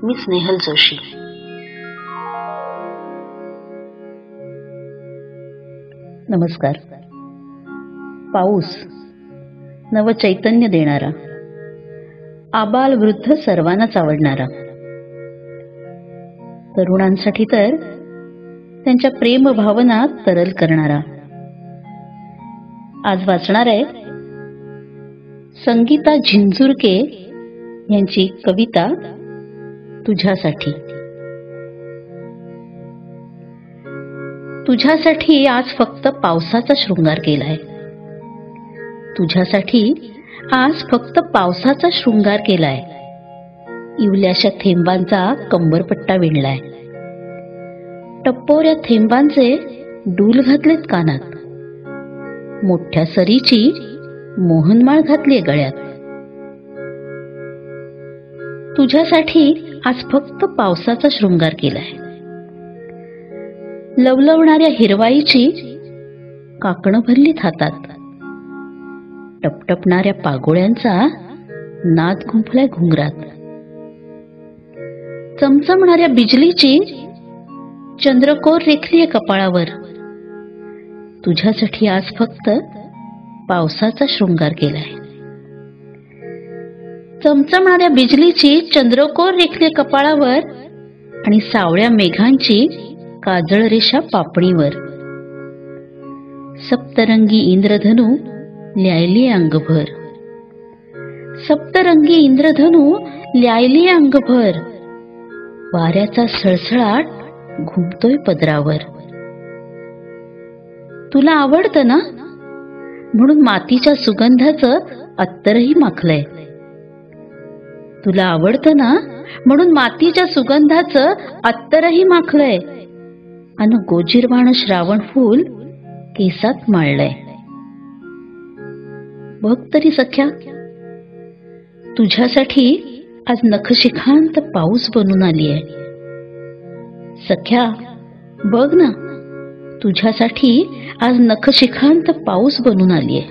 मी स्नेहल जोशी. नमस्कार. पाऊस नवचैतन्य देणारा, आबाल वृद्ध सर्वांनाच आवडणारा, तरुणांसाठी तर त्यांच्या प्रेम भावना तरल करणारा. आज वाचणार आहे संगीता झिंझुरके यांची कविता तुझ्यासाठी. तुझ्यासाठी आज फक्त पावसाचा शृंगार केलाय. तुझ्यासाठी आज फक्त पावसाचा शृंगार केलाय. इवल्याशा थेंबांचा कंबरपट्टा विणलाय. टप्पोऱ्या थेंबांचे डूल घातलेत कानात. मोठ्या सरीची मोहनमाळ घातलीय गळ्यात. तुझ्यासाठी आज फक्त पावसाचा शृंगार केलाय. लवलवणाऱ्या हिरवाईची काकणं भरलीत हातात. टपटपणाऱ्या पागोळ्यांचा नाद गुंफलाय घुंगरात. चमचमणाऱ्या बिजलीची चंद्रकोर रेखलीय कपाळावर. तुझ्यासाठी आज फक्त पावसाचा शृंगार केलाय. चमचमणाऱ्या बिजलीची चंद्रकोर रेखलीय कपाळावर आणि सावळ्या मेघांची काजळ रेषा पापणीवर. सप्तरंगी इंद्रधनू ल्यायली अंगभर. सप्तरंगी इंद्रधनू ल्यायली अंगभर. वाऱ्याचा सळसळाट घुमतोय पदरावर. तुला आवडतं ना म्हणून मातीच्या सुगंधाचं अत्तरही माखलंय. तुला आवडतं ना म्हणून मातीच्या सुगंधाचं अत्तरही माखलंय. अन गोजीरवाण श्रावण फूल केसात माळलंय. बघ तरी सख्या, तुझ्यासाठी आज नखशिखांत पाऊस बनून आलीय. सख्या बघ ना, तुझ्यासाठी आज नखशिखांत पाऊस बनून आलीय.